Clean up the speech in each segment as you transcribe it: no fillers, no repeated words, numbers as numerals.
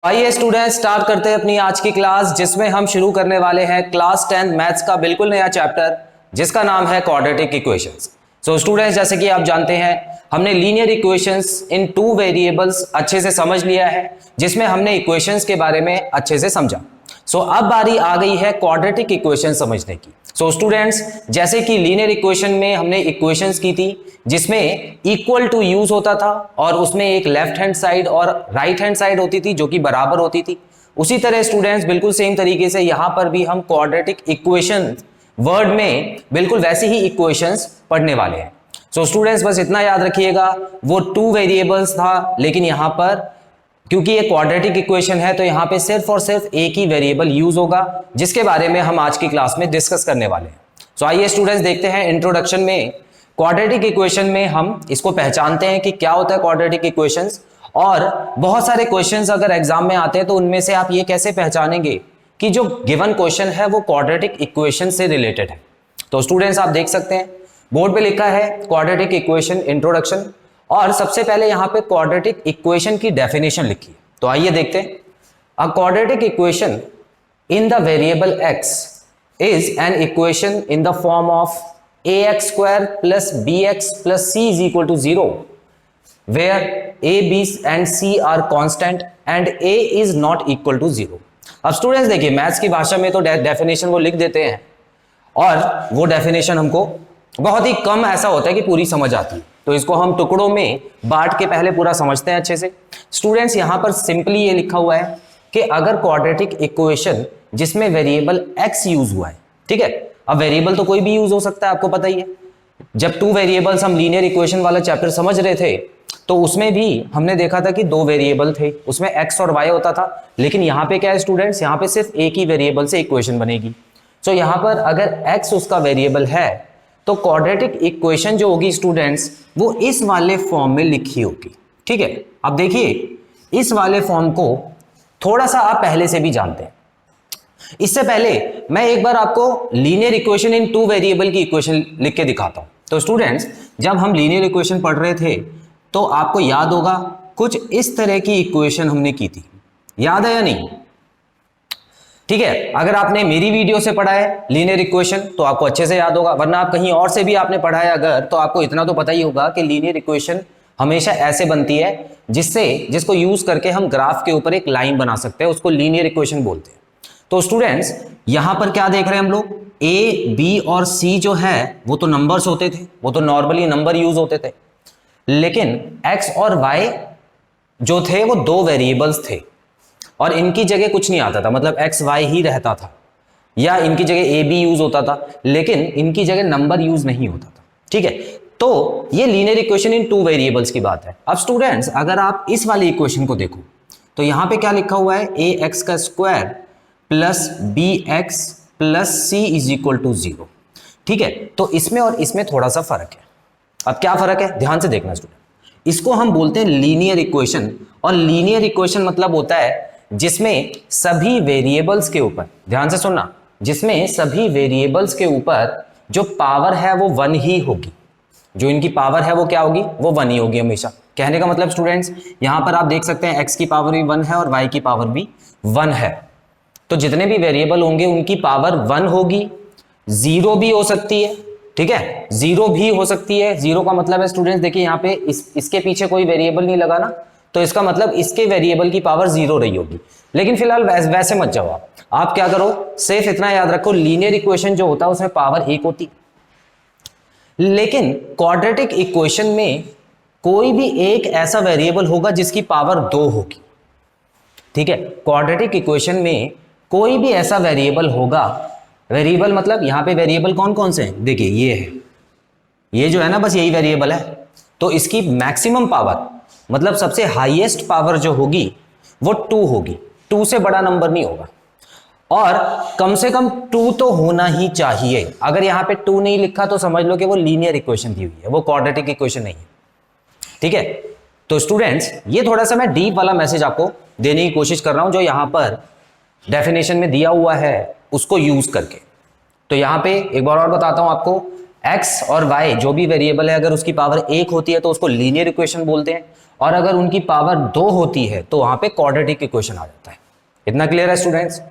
आइए student start करते हैं अपनी आज की क्लास, जिसमें हम शुरू करने वाले हैं क्लास 10 मैथ्स का बिल्कुल नया चैप्टर, जिसका नाम है क्वाड्रेटिक इक्वेशंस। सो स्टूडेंट्स, जैसे कि आप जानते हैं, हमने लीनियर इक्वेशंस इन टू वेरिएबल्स अच्छे से समझ लिया है, जिसमें हमने इक्वेशंस के बारे में अच्छे से समझा। सो अब बारी आ गई है क्वाड्रेटिक इक्वेशन समझने की। सो स्टूडेंट्स, जैसे कि लीनियर इक्वेशन में हमने इक्वेशंस की थी जिसमें इक्वल टू यूज होता था और उसमें एक लेफ्ट हैंड साइड और राइट हैंड साइड होती थी जो कि बराबर होती थी। उसी तरह स्टूडेंट्स, बिल्कुल सेम तरीके से यहां पर भी हम क्वाड्रेटिक इक्वेशन वर्ड में बिल्कुल वैसे ही इक्वेशंस पढ़ने वाले हैं। सो स्टूडेंट्स, बस इतना याद रखिएगा, वो टू वेरिएबल्स था, लेकिन यहां पर क्योंकि ये क्वाड्रेटिक इक्वेशन है तो यहां पे सिर्फ और सिर्फ एक ही वेरिएबल यूज होगा, जिसके बारे में हम आज की क्लास में डिस्कस करने वाले हैं। सो आइए स्टूडेंट्स, देखते हैं इंट्रोडक्शन में क्वाड्रेटिक इक्वेशन में हम इसको पहचानते हैं कि क्या होता है क्वाड्रेटिक इक्वेशंस। और बहुत सारे क्वेश्चंस अगर एग्जाम में आते हैं तो उनमें से आप ये कैसे पहचानेंगे कि जो गिवन क्वेश्चन है वो क्वाड्रेटिक इक्वेशन से रिलेटेड है। तो स्टूडेंट्स, आप देख सकते हैं बोर्ड पे लिखा है क्वाड्रेटिक इक्वेशन इंट्रोडक्शन, और सबसे पहले यहां पे क्वाड्रेटिक इक्वेशन की डेफिनेशन लिखी है। तो आइए देखते हैं। A quadratic equation in the variable x is an equation in the form of ax square plus bx plus c is equal to 0 where a, b and c are constant and a is not equal to 0। अब students देखिए, maths की भाषा में तो definition वो लिख देते हैं और वो डेफिनेशन हमको बहुत ही कम ऐसा होता है कि पूरी समझ आती है, तो इसको हम टुकड़ों में बांट के पहले पूरा समझते हैं अच्छे से। स्टूडेंट्स, यहां पर सिंपली ये लिखा हुआ है कि अगर क्वाड्रेटिक इक्वेशन जिसमें वेरिएबल x यूज हुआ है, ठीक है, अब वेरिएबल तो कोई भी यूज हो सकता है, आपको पता ही है। जब टू वेरिएबल्स हम लीनियर इक्वेशन वाला चैप्टर समझ रहे थे तो उसमें भी हमने देखा था कि दो वेरिएबल थे, उसमें x और y होता था। लेकिन यहाँ पे क्या है स्टूडेंट्स, यहाँ पे सिर्फ एक ही वेरिएबल से इक्वेशन बनेगी। सो यहाँ पर अगर x उसका वेरिएबल है तो क्वाड्रेटिक इक्वेशन जो होगी स्टूडेंट्स, वो इस वाले फॉर्म में लिखी होगी, ठीक है। अब देखिए, इस वाले फॉर्म को थोड़ा सा आप पहले से भी जानते हैं। इससे पहले मैं एक बार आपको linear equation in two variable की इक्वेशन लिख के दिखाता हूं। तो स्टूडेंट्स, जब हम लीनियर इक्वेशन पढ़ रहे थे तो आपको याद होगा कुछ इस तरह की इक्वेशन हमने की थी, याद है या नहीं? ठीक है, अगर आपने मेरी वीडियो से पढ़ा है लीनियर इक्वेशन तो आपको अच्छे से याद होगा, वरना आप कहीं और से भी आपने पढ़ा है अगर, तो आपको इतना तो पता ही होगा कि लीनियर इक्वेशन हमेशा ऐसे बनती है जिसको यूज करके हम ग्राफ के ऊपर एक लाइन बना सकते हैं, उसको लीनियर इक्वेशन बोलते हैं। तो स्टूडेंट्स, यहां पर क्या देख रहे हैं हम लोग, a, b और c जो है वो तो नंबर्स होते थे, वो तो नॉर्मली नंबर यूज होते थे। लेकिन x और y जो थे वो दो वेरिएबल्स थे और इनकी जगह कुछ नहीं आता था, मतलब x y ही रहता था, या इनकी जगह a b यूज होता था, लेकिन इनकी जगह नंबर यूज नहीं होता था, ठीक है। तो ये linear equation in two variables की बात है। अब स्टूडेंट्स, अगर आप इस वाली इक्वेशन को देखो तो यहां पे क्या लिखा हुआ है, ax का square plus bx plus c is equal to 0, ठीक है। तो इसमें और इसमें थोड़ा सा फर्क है। अब क्या फर्क है, ध्यान से देखना स्टूडेंट। इसको हम बोलते हैं लीनियर इक्वेशन, और लीनियर इक्वेशन मतलब होता है जिसमें सभी वेरिएबल्स के ऊपर, ध्यान से सुनना, जिसमें सभी वेरिएबल्स के ऊपर जो पावर है वो 1 ही होगी, जो इनकी पावर है वो क्या होगी, वो 1 ही होगी हमेशा। कहने का मतलब स्टूडेंट्स, यहां पर आप देख सकते हैं x की पावर भी 1 है और y की पावर भी 1 है। तो जितने भी वेरिएबल होंगे उनकी पावर 1 होगी, 0 भी हो सकती है, ठीक है, 0 भी हो सकती है। 0 का मतलब है स्टूडेंट्स, देखिए यहाँ पे इसके पीछे कोई वेरिएबल नहीं लगा ना, तो इसका मतलब इसके वेरिएबल की पावर 0 रही होगी। लेकिन फिलहाल वैसे मत जाओ, आप क्या करो, सिर्फ इतना याद रखो, लीनियर इक्वेशन जो होता है उसमें पावर 1 होती, लेकिन क्वाड्रेटिक इक्वेशन में कोई भी एक ऐसा वेरिएबल होगा जिसकी पावर 2 होगी, ठीक है। क्वाड्रेटिक इक्वेशन में कोई भी ऐसा वेरिएबल होगा, वेरिएबल मतलब यहां पे वेरिएबल कौन कौन से हैं, देखिए ये है, ये जो है ना, बस यही वेरिएबल है। तो इसकी मैक्सिमम पावर मतलब सबसे हाईएस्ट पावर जो होगी वो 2 होगी, 2 से बड़ा नंबर नहीं होगा, और कम से कम 2 तो होना ही चाहिए। अगर यहां पे 2 नहीं लिखा तो समझ लो कि वो लीनियर इक्वेशन दी हुई है, वो क्वाड्रेटिक इक्वेशन नहीं है, ठीक है। तो स्टूडेंट्स, ये थोड़ा सा मैं डीप वाला मैसेज आपको देने की कोशिश कर रहा हूं जो यहां पर डेफिनेशन में दिया हुआ है उसको यूज करके। तो यहां पे एक बार और बताता हूं आपको, एक्स और वाई जो भी वेरिएबल है अगर उसकी पावर 1 होती है तो उसको लीनियर इक्वेशन बोलते हैं, और अगर उनकी पावर 2 होती है तो वहां पे क्वाड्रेटिक इक्वेशन आ जाता है। इतना क्लियर है स्टूडेंट्स?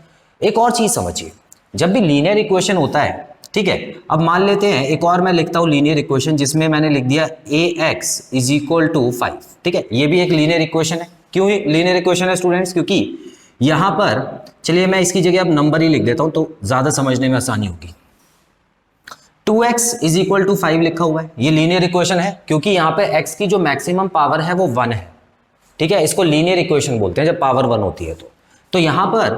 एक और चीज समझिए, जब भी लीनियर इक्वेशन होता है, ठीक है, अब मान लेते हैं एक और मैं लिखता हूं लीनियर इक्वेशन जिसमें मैंने लिख दिया ax इज इक्वल टू 5, ठीक है, ये भी एक लीनियर इक्वेशन है। क्यों लीनियर इक्वेशन है स्टूडेंट्स? क्योंकि यहां पर, चलिए मैं इसकी जगह अब नंबर ही लिख देता हूं तो ज्यादा समझने में आसानी होगी। 2x इज इक्वल टू 5 लिखा हुआ है, ये लीनियर इक्वेशन है क्योंकि यहाँ पे x की जो मैक्सिमम पावर है वो 1 है, ठीक है, इसको लीनियर इक्वेशन बोलते हैं जब पावर 1 होती है तो यहां पर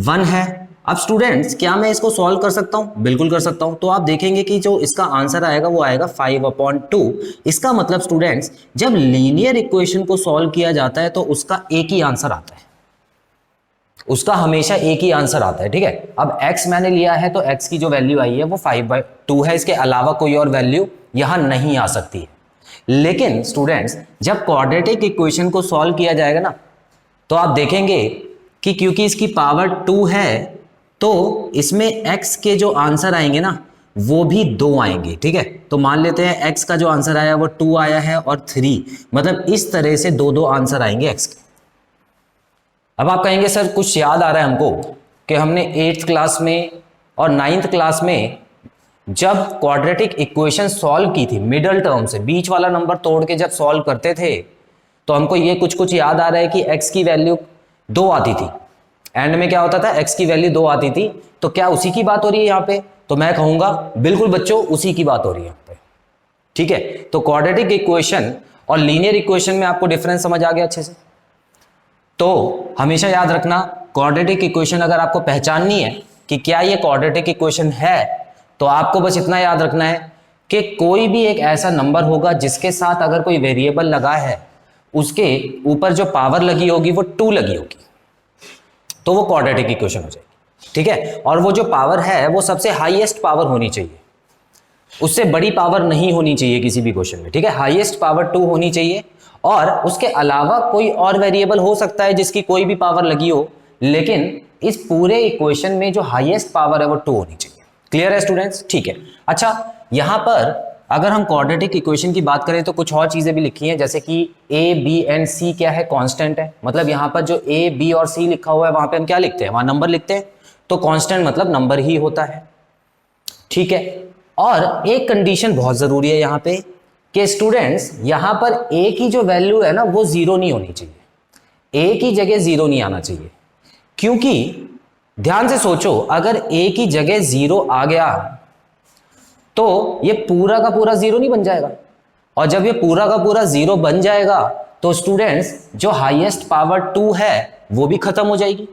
1 है। अब स्टूडेंट्स क्या मैं इसको सॉल्व कर सकता हूं? बिल्कुल कर सकता हूं। तो आप देखेंगे कि जो इसका आंसर आएगा वो आएगा 5/2। इसका मतलब स्टूडेंट्स जब लीनियर इक्वेशन को सॉल्व किया जाता है तो उसका एक ही आंसर आता है, उसका हमेशा एक ही आंसर आता है, ठीक है। अब x मैंने लिया है तो x की जो वैल्यू आई है वो 5/2 है, इसके अलावा कोई और वैल्यू यहां नहीं आ सकती है। लेकिन स्टूडेंट्स जब क्वाड्रेटिक इक्वेशन को सॉल्व किया जाएगा ना तो आप देखेंगे कि क्योंकि इसकी पावर 2 है तो इसमें x के जो आंसर आएंगे ना वो भी 2 आएंगे, ठीक है। तो मान लेते हैं x का जो आंसर आया वो 2 आया है और 3, मतलब इस तरह से 2 आंसर आएंगे x के। अब आप कहेंगे सर कुछ याद आ रहा है हमको कि हमने 8th क्लास में और 9th क्लास में जब क्वाड्रेटिक इक्वेशन सॉल्व की थी मिडल टर्म से, बीच वाला नंबर तोड़ के जब सॉल्व करते थे तो हमको ये कुछ याद आ रहा है कि x की वैल्यू 2 आती थी, एंड में क्या होता था x की वैल्यू 2 आती थी। तो क्या उसी की बात हो रही है यहाँ पे? तो मैं कहूंगा बिल्कुल बच्चों उसी की बात हो रही है यहाँ पे, ठीक है। तो क्वाड्रेटिक इक्वेशन और लीनियर इक्वेशन में आपको डिफरेंस समझ आ गया अच्छे से? तो हमेशा याद रखना क्वाड्रेटिक इक्वेशन अगर आपको पहचाननी है कि क्या ये क्वाड्रेटिक इक्वेशन है तो आपको बस इतना याद रखना है कि कोई भी एक ऐसा नंबर होगा जिसके साथ अगर कोई वेरिएबल लगा है उसके ऊपर जो पावर लगी होगी वो 2 लगी होगी तो वो क्वाड्रेटिक इक्वेशन हो जाएगी, ठीक है। और वो जो पावर है वो सबसे हाईएस्ट पावर होनी चाहिए, उससे बड़ी पावर नहीं होनी चाहिए किसी भी क्वेश्चन में, ठीक है। हाईएस्ट पावर 2 होनी चाहिए और उसके अलावा कोई और वेरिएबल हो सकता है जिसकी कोई भी पावर लगी हो, लेकिन इस पूरे इक्वेशन में जो हाईएस्ट पावर है वो 2 होनी चाहिए। क्लियर है स्टूडेंट्स? ठीक है। अच्छा, यहां पर अगर हम क्वाड्रेटिक इक्वेशन की बात करें तो कुछ और चीजें भी लिखी हैं, जैसे कि a b एंड c क्या है? कांस्टेंट है। मतलब यहां पर जो a b और c लिखा हुआ है वहां पे हम क्या लिखते हैं? वहां नंबर लिखते हैं, तो कांस्टेंट मतलब नंबर ही होता है, ठीक है। और एक कंडीशन बहुत जरूरी है यहां पे कि स्टूडेंट्स यहां पर a की जो वैल्यू है ना वो 0 नहीं होनी चाहिए, a की जगह 0 नहीं आना चाहिए, क्योंकि ध्यान से सोचो अगर a की जगह 0 आ गया तो ये पूरा का पूरा 0 नहीं बन जाएगा, और जब ये पूरा का पूरा 0 बन जाएगा तो स्टूडेंट्स जो हाईएस्ट पावर 2 है वो भी खत्म हो जाएगी,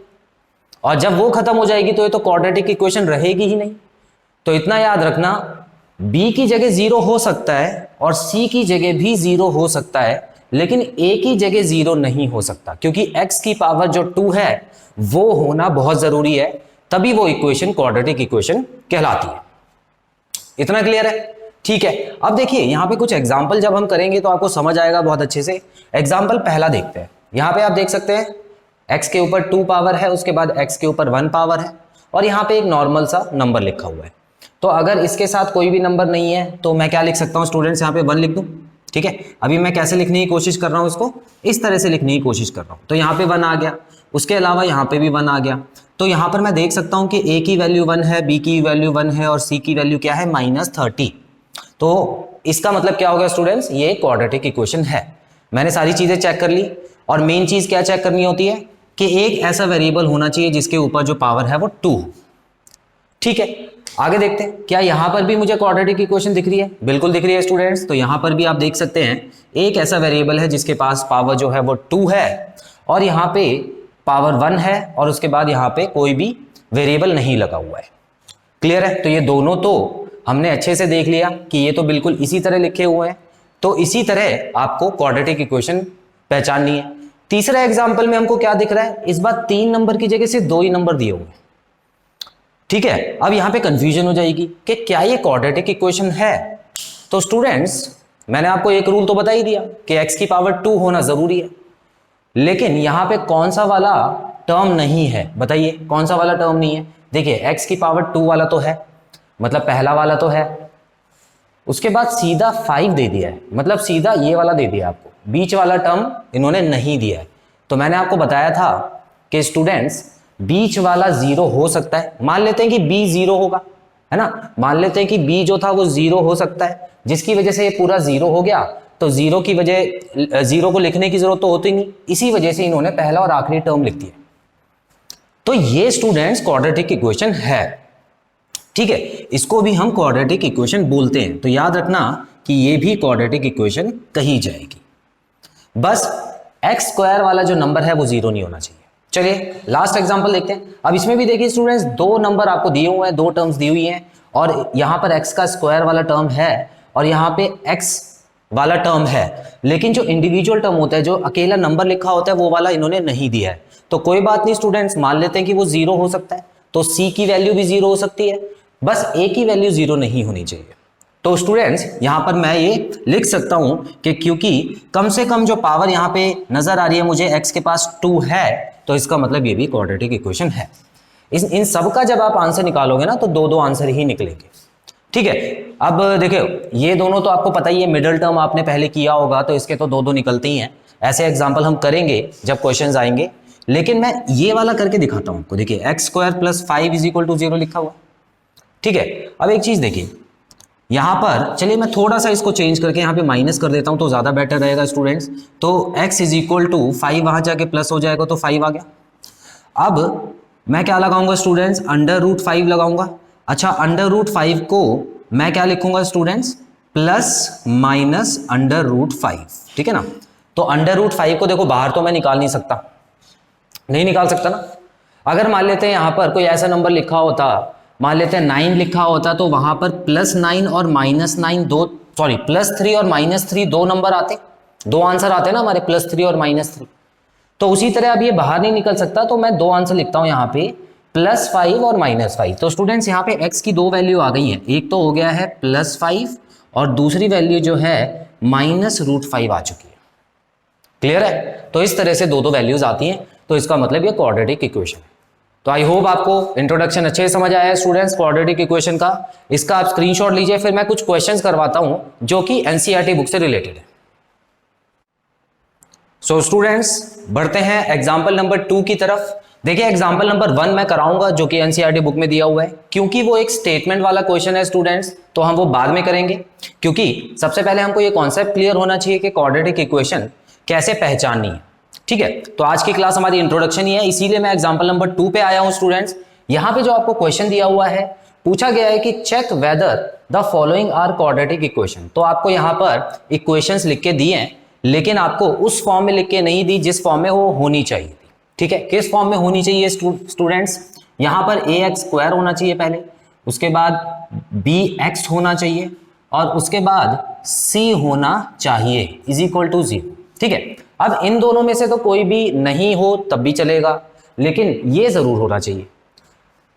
और जब वो खत्म हो जाएगी तो ये तो क्वाड्रेटिक इक्वेशन रहेगी ही नहीं। तो इतना याद रखना b की जगह 0 हो सकता है और c की जगह भी 0 हो सकता है, लेकिन a की जगह 0 नहीं हो सकता, क्योंकि x की पावर जो 2 है वो होना बहुत जरूरी है, तभी वो इक्वेशन क्वाड्रेटिक इक्वेशन कहलाती है। इतना क्लियर है? ठीक है। अब देखिए यहां पे कुछ एग्जाम्पल जब हम करेंगे तो आपको समझ आएगा बहुत अच्छे से। एग्जाम्पल पहला देखते हैं। यहां पे आप देख सकते हैं x के ऊपर 2 पावर है, उसके बाद x के ऊपर 1 पावर है, और यहां पे एक नॉर्मल सा नंबर लिखा हुआ है। तो अगर इसके साथ कोई भी नंबर नहीं है तो मैं क्या लिख सकता हूं स्टूडेंट्स? यहाँ पे 1 लिख दूं, ठीक है। अभी मैं कैसे लिखने की कोशिश कर रहा हूं इसको? इस तरह से लिखने की कोशिश कर रहा हूं, तो यहाँ पे 1 आ गया, उसके अलावा यहाँ पे भी 1 आ गया। तो यहाँ पर मैं देख सकता हूं कि a की वैल्यू 1 है, b की वैल्यू 1 है और c की वैल्यू क्या है? -30। तो इसका मतलब क्या हो गया स्टूडेंट्स? ये क्वाड्रेटिक इक्वेशन है। मैंने सारी चीजें चेक कर ली, और मेन चीज क्या चेक करनी होती है कि एक ऐसा वेरिएबल होना चाहिए जिसके ऊपर जो पावर है वो 2। ठीक है, आगे देखते हैं। क्या यहां पर भी मुझे क्वाड्रेटिक इक्वेशन दिख रही है? बिल्कुल दिख रही है स्टूडेंट्स। तो यहां पर भी आप देख सकते हैं एक ऐसा वेरिएबल है जिसके पास पावर जो है वो 2 है, और यहाँ पे पावर 1 है, और उसके बाद यहाँ पे कोई भी वेरिएबल नहीं लगा हुआ है। क्लियर है? तो ये दोनों तो हमने अच्छे से देख लिया कि ये तो बिल्कुल इसी तरह लिखे हुए हैं। तो इसी तरह आपको क्वाड्रेटिक इक्वेशन पहचाननी है। तीसरा एग्जाम्पल में हमको क्या दिख रहा है? इस बार 3 नंबर की जगह से 2 ही नंबर दिए हुए हैं। ठीक है, अब यहां पे कंफ्यूजन हो जाएगी कि क्या ये क्वाड्रेटिक इक्वेशन है। तो स्टूडेंट्स मैंने आपको एक रूल तो बता ही दिया कि x की पावर 2 होना जरूरी है, लेकिन यहां पे कौन सा वाला टर्म नहीं है? बताइए कौन सा वाला टर्म नहीं है? देखिए x की पावर 2 वाला तो है, मतलब पहला वाला तो है, उसके बाद सीधा 5 दे दिया है, मतलब सीधा ये वाला दे दिया आपको, बीच वाला टर्म इन्होंने नहीं दिया है। तो मैंने आपको बताया था कि स्टूडेंट्स बीच वाला 0 हो सकता है। मान लेते हैं कि b 0 होगा, है ना, मान लेते हैं कि b जो था वो 0 हो सकता है, जिसकी वजह से ये पूरा 0 हो गया। तो 0 की वजह 0 को लिखने की जरूरत तो होती नहीं, इसी वजह से इन्होंने पहला और आखिरी टर्म लिख दिया। तो ये स्टूडेंट्स क्वाड्रेटिक इक्वेशन है, ठीक है, इसको भी हम क्वाड्रेटिक इक्वेशन बोलते हैं। तो याद रखना कि ये भी क्वाड्रेटिक इक्वेशन कही जाएगी। बस एक्स स्क्वायर वाला जो नंबर है वो 0 नहीं होना चाहिए। चलिए लास्ट एग्जांपल देखते हैं। अब इसमें भी देखिए स्टूडेंट्स, दो नंबर आपको दिए हुए हैं, दो टर्म्स दी हुई हैं, और यहां पर एक्स का स्क्वायर वाला टर्म है और यहां पे एक्स वाला टर्म है, लेकिन जो इंडिविजुअल टर्म होता है, जो अकेला नंबर लिखा होता है, वो वाला इन्होंने नहीं दिया है। तो कोई बात नहीं स्टूडेंट्स, मान लेते हैं कि वो 0 हो सकता है, तो c की वैल्यू भी 0 हो सकती है, बस a की वैल्यू 0 नहीं होनी चाहिए। तो स्टूडेंट्स यहां पर मैं ये लिख सकता हूं कि क्योंकि कम से कम जो पावर यहां पे नजर आ रही है मुझे x के पास 2 है, तो इसका मतलब ये भी क्वाड्रेटिक इक्वेशन है। इन सब का जब आप आंसर निकालोगे ना तो दो दो आंसर ही निकलेंगे, ठीक है। अब देखियो ये दोनों तो आपको पता ही है, मिडिल टर्म आपने पहले किया होगा, तो इसके तो दो दो निकलते ही हैं। ऐसे एग्जाम्पल हम करेंगे जब क्वेश्चंस आएंगे, लेकिन मैं ये वाला करके दिखाता हूं आपको। देखिए x square plus 5 is equal to 0 लिखा हुआ, ठीक है। अब एक चीज देखिए यहां पर, चलिए मैं थोड़ा सा इसको चेंज करके यहां पे माइनस कर देता हूं तो ज्यादा बेटर रहेगा स्टूडेंट्स। तो x इज इक्वल टू 5 वहां जाके प्लस हो जाएगा, तो 5 आ गया। अब मैं क्या लगाऊंगा स्टूडेंट्स, √5 लगाऊंगा। अच्छा √5 को मैं क्या लिखूंगा स्टूडेंट्स, प्लस माइनस √5, ठीक है ना। तो √5 को देखो बाहर तो मैं निकाल नहीं सकता, नहीं निकाल सकता ना। अगर मान लेते हैं यहां पर कोई ऐसा नंबर लिखा होता, मान लेते हैं 9 लिखा होता, तो वहां पर +9 और -9 दो, सॉरी +3 और -3 दो नंबर आते, दो आंसर आते ना हमारे, +3 और -3। तो उसी तरह अब ये बाहर नहीं निकल सकता, तो मैं दो आंसर लिखता हूं यहाँ पे, +5 और -5। तो स्टूडेंट्स यहाँ पे x की दो वैल्यू आ गई हैं, एक तो हो गया है +5 और दूसरी वैल्यू जो है -√5 आ चुकी है। क्लियर है? तो इस तरह से दो दो वैल्यूज आती हैं, तो इसका मतलब ये क्वाड्रेटिक इक्वेशन है। तो आई होप आपको इंट्रोडक्शन अच्छे से समझ आया है स्टूडेंट्स क्वाड्रेटिक इक्वेशन का। इसका आप स्क्रीनशॉट लीजिए, फिर मैं कुछ क्वेश्चंस करवाता हूं जो कि एनसीईआरटी बुक से रिलेटेड है। सो स्टूडेंट्स बढ़ते हैं एग्जाम्पल नंबर 2 की तरफ। देखिए एग्जाम्पल नंबर 1 मैं कराऊंगा जो कि एनसीईआरटी बुक में दिया हुआ है, क्योंकि वो एक स्टेटमेंट वाला क्वेश्चन है स्टूडेंट्स, तो हम वो बाद में करेंगे, क्योंकि सबसे पहले हमको ये कॉन्सेप्ट क्लियर होना चाहिए कि क्वाड्रेटिक इक्वेशन कैसे पहचाननी है, ठीक है। तो आज की क्लास हमारी इंट्रोडक्शन ही है, इसीलिए मैं एग्जाम्पल नंबर 2 पे आया हूं स्टूडेंट्स। यहां पे जो आपको क्वेश्चन दिया हुआ है, पूछा गया है कि check whether the following are quadratic equation. तो आपको यहां पर इक्वेशंस लिख के दिए हैं, लेकिन आपको उस फॉर्म में लिख के नहीं दी जिस फॉर्म में वो होनी चाहिए थी, ठीक है। किस फॉर्म में होनी चाहिए स्टूडेंट्स, यहां पर ax² होना चाहिए पहले, उसके बाद bx होना चाहिए और उसके बाद c होना चाहिए इज इक्वल टू 0, ठीक है। अब इन दोनों में से तो कोई भी नहीं हो तब भी चलेगा, लेकिन ये जरूर होना चाहिए।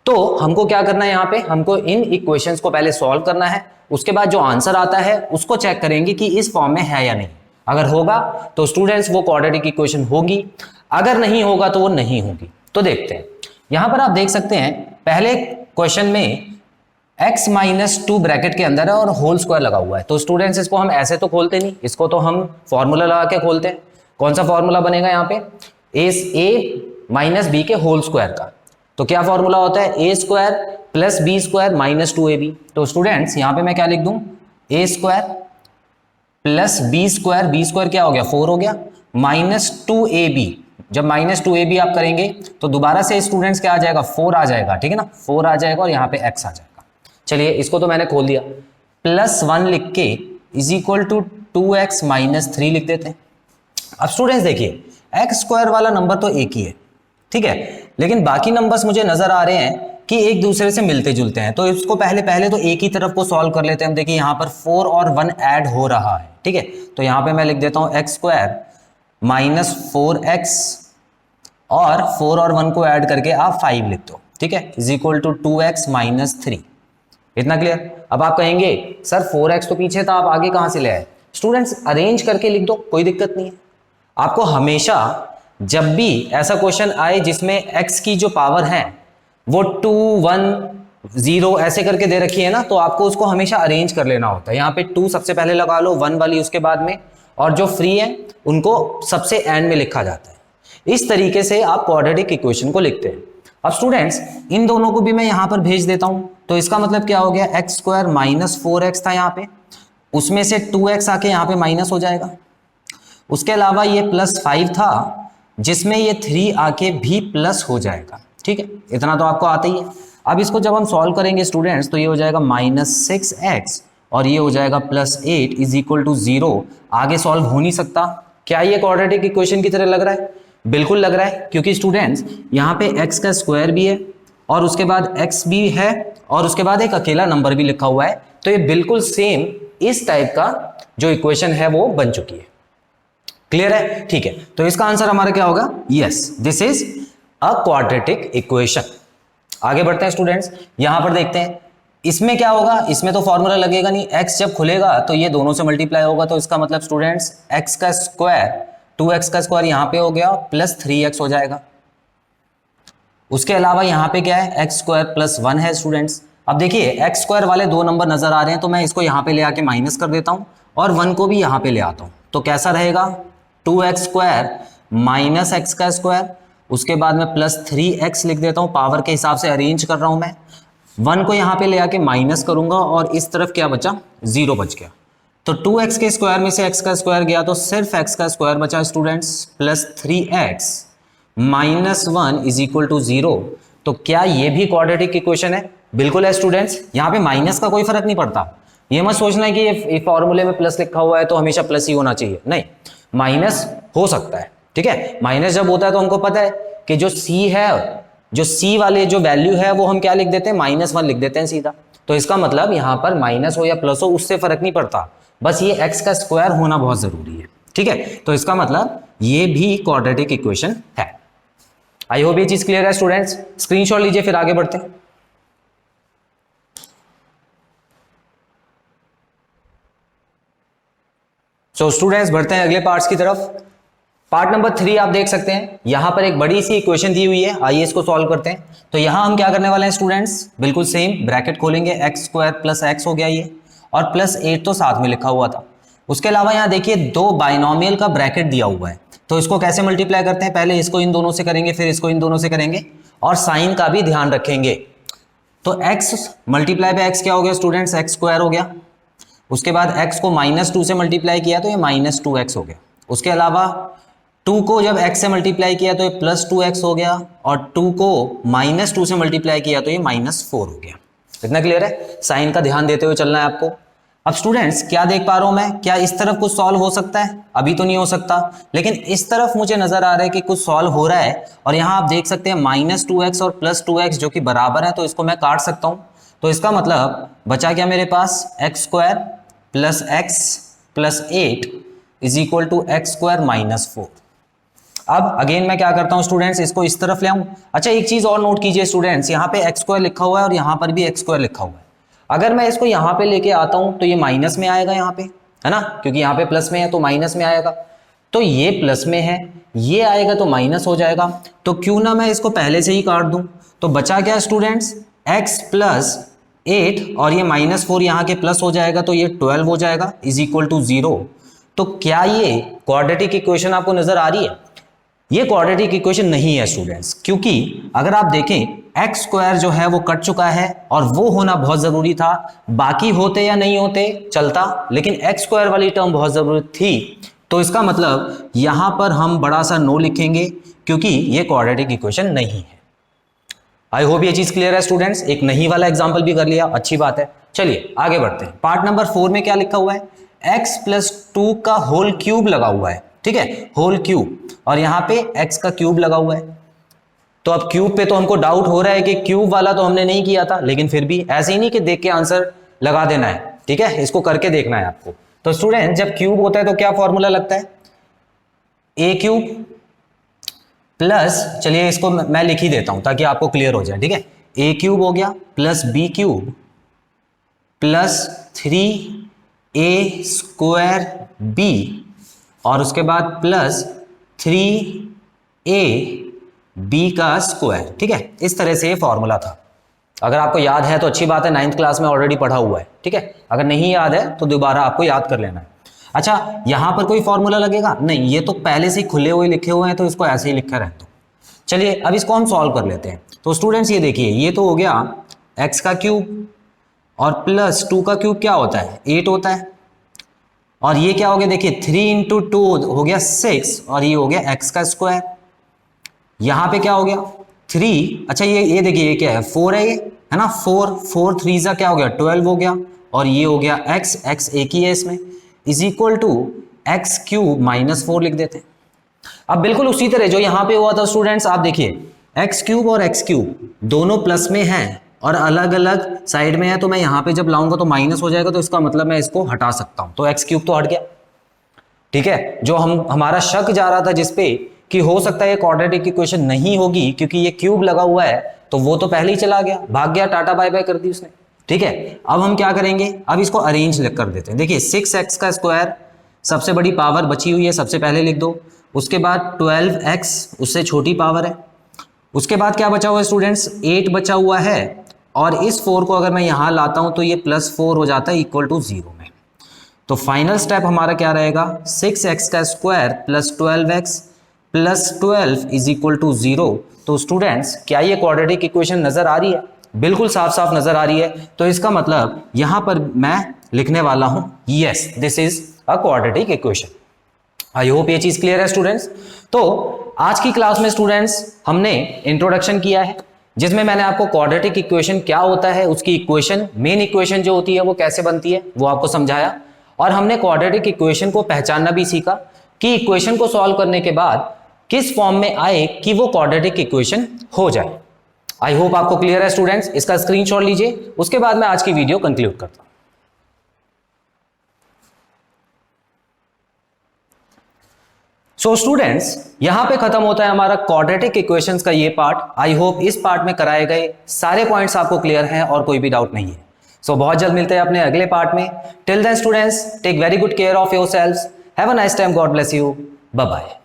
तो हमको क्या करना है, यहाँ पे हमको इन इक्वेशंस को पहले सॉल्व करना है, उसके बाद जो आंसर आता है उसको चेक करेंगे कि इस फॉर्म में है या नहीं। अगर होगा तो स्टूडेंट्स वो क्वाड्रेटिक इक्वेशन होगी, अगर नहीं होगा तो वो नहीं होगी। तो देखते हैं, यहां पर आप देख सकते हैं पहले क्वेश्चन में x-2 ब्रैकेट के अंदर है और होल स्क्वायर लगा हुआ है। तो स्टूडेंट्स इसको हम ऐसे तो खोलते नहीं, इसको तो हम फॉर्मूला लगा के खोलते हैं। कौन सा फॉर्मूला बनेगा यहाँ पे, a - b के होल स्क्वायर का। तो क्या फॉर्मूला होता है, a² + b² - 2ab। तो स्टूडेंट्स यहाँ पे मैं क्या लिख दूं, a² + b² क्या हो गया, 4 हो गया, -2ab। जब -2ab आप करेंगे तो दोबारा से स्टूडेंट्स क्या आ जाएगा, 4 आ जाएगा, ठीक है ना, 4 आ जाएगा और यहाँ पे x आ जाएगा। चलिए इसको तो मैंने खोल दिया, +1 लिख के इज इक्वल टू 2x - 3 लिख देते हैं। अब स्टूडेंट्स देखिए x² वाला नंबर तो एक ही है, ठीक है, लेकिन बाकी नंबर्स मुझे नजर आ रहे हैं कि एक दूसरे से मिलते जुलते हैं। तो इसको पहले तो एक ही तरफ को सॉल्व कर लेते हैं हम। देखिए यहाँ पर 4 और 1 ऐड हो रहा है, ठीक है। तो यहाँ पे मैं लिख देता हूँ x² - 4x और 4 और 1 को ऐड करके आप 5 लिख दो, ठीक है, इज इक्वल टू 2x - 3। इतना क्लियर। अब आप कहेंगे सर 4x तो पीछे था, आप आगे कहां से ले आए। स्टूडेंट्स अरेंज करके लिख दो, कोई दिक्कत नहीं है। आपको हमेशा जब भी ऐसा क्वेश्चन आए जिसमें x की जो पावर है वो 2, 1 0 ऐसे करके दे रखी है ना, तो आपको उसको हमेशा अरेंज कर लेना होता है। यहाँ पे 2 सबसे पहले लगा लो, 1 वाली उसके बाद में, और जो फ्री है उनको सबसे एंड में लिखा जाता है। इस तरीके से आप क्वाड्रेटिक इक्वेशन को लिखते हैं। अब स्टूडेंट्स इन दोनों को भी मैं यहाँ पर भेज देता हूँ, तो इसका मतलब क्या हो गया, एक्स स्क्वायर माइनस 4x था यहाँ पे, उसमें से 2x आके यहाँ पे माइनस हो जाएगा। उसके अलावा ये +5 था जिसमें ये 3 आके भी प्लस हो जाएगा। ठीक है, इतना तो आपको आता ही है। अब इसको जब हम सॉल्व करेंगे स्टूडेंट्स, तो ये हो जाएगा -6x और ये हो जाएगा +8 इज इक्वल टू 0। आगे सॉल्व हो नहीं सकता। क्या ये क्वाड्रेटिक इक्वेशन की तरह लग रहा है? बिल्कुल लग रहा है, क्योंकि स्टूडेंट्स यहाँ पे x का स्क्वायर भी है और उसके बाद x भी है और उसके बाद एक अकेला नंबर भी लिखा हुआ है। तो ये बिल्कुल सेम इस टाइप का जो इक्वेशन है वो बन चुकी है। क्लियर है? ठीक है, तो इसका आंसर हमारा क्या होगा? Yes, this is a quadratic equation. आगे बढ़ते हैं स्टूडेंट्स, यहां पर देखते हैं इसमें क्या होगा। इसमें तो फॉर्मूला लगेगा नहीं, x जब खुलेगा तो ये दोनों से मल्टीप्लाई होगा, तो इसका मतलब स्टूडेंट्स x का स्क्वायर 2x का स्क्वायर यहां पे हो गया +3x हो जाएगा। उसके अलावा यहां पे क्या है, x स्क्वायर +1 है स्टूडेंट्स। अब देखिए x स्क्वायर वाले 2 नंबर नजर आ रहे हैं, तो मैं इसको यहां पे ले आके माइनस कर देता हूं और 1 को भी यहां पे ले आता हूं, तो कैसा रहेगा, 2x स्क्वायर माइनस x का स्क्वायर, उसके बाद में +3x लिख देता हूं, पावर के हिसाब से अरेंज कर रहा हूं मैं। 1 को यहां पे ले आके माइनस करूंगा और इस तरफ क्या बचा, 0 बच गया। तो 2x के स्क्वायर में से x का स्क्वायर गया तो सिर्फ x का स्क्वायर बचा students, +3x -1 is equal to 0। तो क्या ये भी क्वाड्रेटिक इक्वेशन है? बिल्कुल है स्टूडेंट्स। यहाँ पे माइनस का कोई फर्क नहीं पड़ता। ये मत सोचना है कि ये फॉर्मूले में प्लस लिखा हुआ है तो हमेशा प्लस ही होना चाहिए, नहीं, माइनस हो सकता है। ठीक है, माइनस जब होता है तो हमको पता है कि जो c है, जो c वाले जो वैल्यू है वो हम क्या लिख देते हैं, -1 लिख देते हैं सीधा। तो इसका मतलब यहाँ पर माइनस हो या प्लस हो उससे फर्क नहीं पड़ता, बस ये x का स्क्वायर होना बहुत जरूरी है। ठीक है, तो इसका मतलब ये भी क्वाड्रेटिक इक्वेशन है। आई होप ये चीज क्लियर है स्टूडेंट्स। स्क्रीनशॉट लीजिए, फिर आगे बढ़ते हैं। सो स्टूडेंट्स बढ़ते हैं अगले पार्ट्स की तरफ। पार्ट नंबर 3 आप देख सकते हैं, यहां पर एक बड़ी सी इक्वेशन दी हुई है, आइए इसको सॉल्व करते हैं। तो यहां हम क्या करने वाले हैं स्टूडेंट्स, बिल्कुल सेम ब्रैकेट खोलेंगे, x स्क्वायर प्लस x हो गया ये, और +8 तो साथ में लिखा हुआ था। उसके अलावा यहां देखिए 2 बाइनोमियल का ब्रैकेट दिया हुआ है, तो इसको कैसे मल्टीप्लाई करते हैं, पहले इसको इन दोनों से करेंगे, फिर इसको इन दोनों से करेंगे, और साइन का भी ध्यान रखेंगे। तो x मल्टीप्लाई बाय x क्या हो गया स्टूडेंट्स, x स्क्वायर हो गया। उसके बाद x को -2 से मल्टीप्लाई किया तो ये -2x हो गया। उसके अलावा 2 को जब x से मल्टीप्लाई किया तो ये +2x हो गया, और 2 को -2 से मल्टीप्लाई किया तो ये -4 हो गया। इतना क्लियर है? साइन का ध्यान देते हुए चलना है आपको। अब स्टूडेंट्स क्या देख पा रहा हूं मैं, क्या इस तरफ कुछ सॉल्व हो सकता है? अभी तो नहीं हो सकता, लेकिन इस तरफ मुझे नजर आ रहा है कि कुछ सॉल्व हो रहा है। और यहां आप देख सकते हैं -2x और +2x जो कि बराबर है, तो इसको मैं काट सकता हूं। तो इसका मतलब बचा क्या मेरे पास, x square plus x plus 8 is equal to x square -4। अब अगेन मैं क्या करता हूं स्टूडेंट्स, इसको इस तरफ ले आऊं। अच्छा एक चीज और नोट कीजिए स्टूडेंट्स, यहाँ पे x स्क्वायर लिखा हुआ है और यहाँ पर भी x स्क्वायर लिखा हुआ है। अगर मैं इसको यहाँ पे लेके आता हूं तो ये माइनस में आएगा यहाँ पे, है ना, क्योंकि यहाँ पे प्लस में है तो माइनस में आएगा। तो ये प्लस में है, ये आएगा तो माइनस हो जाएगा। तो क्यों ना मैं इसको पहले से ही काट दूं। तो बचा क्या स्टूडेंट्स, x प्लस 8 और ये -4 यहाँ के प्लस हो जाएगा तो ये 12 हो जाएगा इज इक्वल टू 0। तो क्या ये क्वाड्रेटिक इक्वेशन आपको नजर आ रही है? ये क्वाड्रेटिक इक्वेशन नहीं है स्टूडेंट्स, क्योंकि अगर आप देखें एक्स स्क्वायर जो है वो कट चुका है और वो होना बहुत जरूरी था। बाकी होते या नहीं होते चलता, लेकिन एक्स स्क्वायर वाली टर्म बहुत जरूरी थी। तो इसका मतलब यहां पर हम बड़ा सा नो लिखेंगे, क्योंकि ये क्वाड्रेटिक इक्वेशन नहीं है। आई होप ये चीज क्लियर है स्टूडेंट्स। एक नहीं वाला एग्जाम्पल भी कर लिया, अच्छी बात है। चलिए आगे बढ़ते हैं। पार्ट नंबर 4 में क्या लिखा हुआ है, x प्लस 2 का होल क्यूब लगा हुआ है, ठीक है, होल क्यूब, और यहां पे x का क्यूब लगा हुआ है। तो अब क्यूब पे तो हमको डाउट हो रहा है कि क्यूब वाला तो हमने नहीं किया था, लेकिन फिर भी ऐसे ही नहीं कि देख के आंसर लगा देना है, ठीक है, इसको करके देखना है आपको। तो स्टूडेंट जब क्यूब होता है तो क्या फॉर्मूला लगता है, ए क्यूब प्लस, चलिए इसको मैं लिख ही देता हूं ताकि आपको क्लियर हो जाए, ठीक है, ए क्यूब हो गया plus b cube plus 3a square b, और उसके बाद प्लस 3a बी का स्क्वायर, ठीक है। इस तरह से ये फॉर्मूला था। अगर आपको याद है तो अच्छी बात है, 9th क्लास में ऑलरेडी पढ़ा हुआ है, ठीक है। अगर नहीं याद है तो दोबारा आपको याद कर लेना है। अच्छा, यहां पर कोई फॉर्मूला लगेगा नहीं, ये तो पहले से ही खुले हुए लिखे हुए हैं, तो इसको ऐसे ही लिखा रहता हूं। चलिए अब इसको हम सॉल्व कर लेते हैं। तो स्टूडेंट्स ये देखिए, ये तो हो गया x का क्यूब और प्लस 2 का क्यूब क्या होता है 8 होता है, और ये क्या हो गया देखिए 3 इंटू 2 हो गया 6, और ये हो गया x का स्क्वायर। यहां पे क्या हो गया 3, अच्छा ये देखिए ये क्या है 4 है ना, 4 3 जा क्या हो गया 12 हो गया, और ये हो गया x एक ही है इसमें, is equal to x cube minus 4 लिख देते हैं। अब बिल्कुल उसी तरह जो यहां पे हुआ था स्टूडेंट्स, आप देखिए एक्स क्यूब और एक्स क्यूब दोनों प्लस में हैं और अलग अलग साइड में है, तो मैं यहां पे जब लाऊंगा तो माइनस हो जाएगा, तो इसका मतलब मैं इसको हटा सकता हूं, तो एक्स क्यूब तो हट गया, ठीक है। जो हमारा शक जा रहा था जिसपे कि हो सकता है ये क्वाड्रेटिक इक्वेशन नहीं होगी क्योंकि ये क्यूब लगा हुआ है, तो वो तो पहले ही चला गया, भाग गया, टाटा बाय बाय कर दी उसने, ठीक है। अब हम क्या करेंगे, अब इसको अरेंज कर देते हैं। देखिए 6x का स्क्वायर सबसे बड़ी पावर बची हुई है, सबसे पहले लिख दो, उसके बाद 12x उससे छोटी पावर है, उसके बाद क्या बचा हुआ है स्टूडेंट्स 8 बचा हुआ है, और इस 4 को अगर मैं यहां लाता हूं तो ये +4 हो जाता है इक्वल टू 0 में। तो फाइनल स्टेप हमारा क्या रहेगा 6x का square plus 12x plus 12 is equal to 0। तो स्टूडेंट्स क्या ये क्वाड्रेटिक इक्वेशन नजर आ रही है, बिल्कुल साफ साफ नजर आ रही है। तो इसका मतलब यहां पर मैं लिखने वाला हूं yes this is a quadratic equation. I hope ये चीज क्लियर है स्टूडेंट्स। तो आज की क्लास में स्टूडेंट्स हमने इंट्रोडक्शन किया है, जिसमें मैंने आपको क्वाड्रेटिक इक्वेशन क्या होता है, उसकी इक्वेशन मेन इक्वेशन जो होती है वो कैसे बनती है वो आपको समझाया, और हमने क्वाड्रेटिक इक्वेशन को पहचानना भी सीखा कि इक्वेशन को सॉल्व करने के बाद किस फॉर्म में आए कि वो क्वाड्रेटिक इक्वेशन हो जाए। आई होप आपको क्लियर है स्टूडेंट्स, इसका स्क्रीनशॉट लीजिए, उसके बाद मैं आज की वीडियो कंक्लूड करता हूं। सो स्टूडेंट्स यहां पे खत्म होता है हमारा क्वाड्रेटिक इक्वेशंस का ये पार्ट। आई होप इस पार्ट में कराए गए सारे पॉइंट्स आपको क्लियर हैं और कोई भी डाउट नहीं है। सो बहुत जल्द मिलते हैं अपने अगले पार्ट में। Till then students take very good care of yourselves, have a nice time, God bless you, bye bye.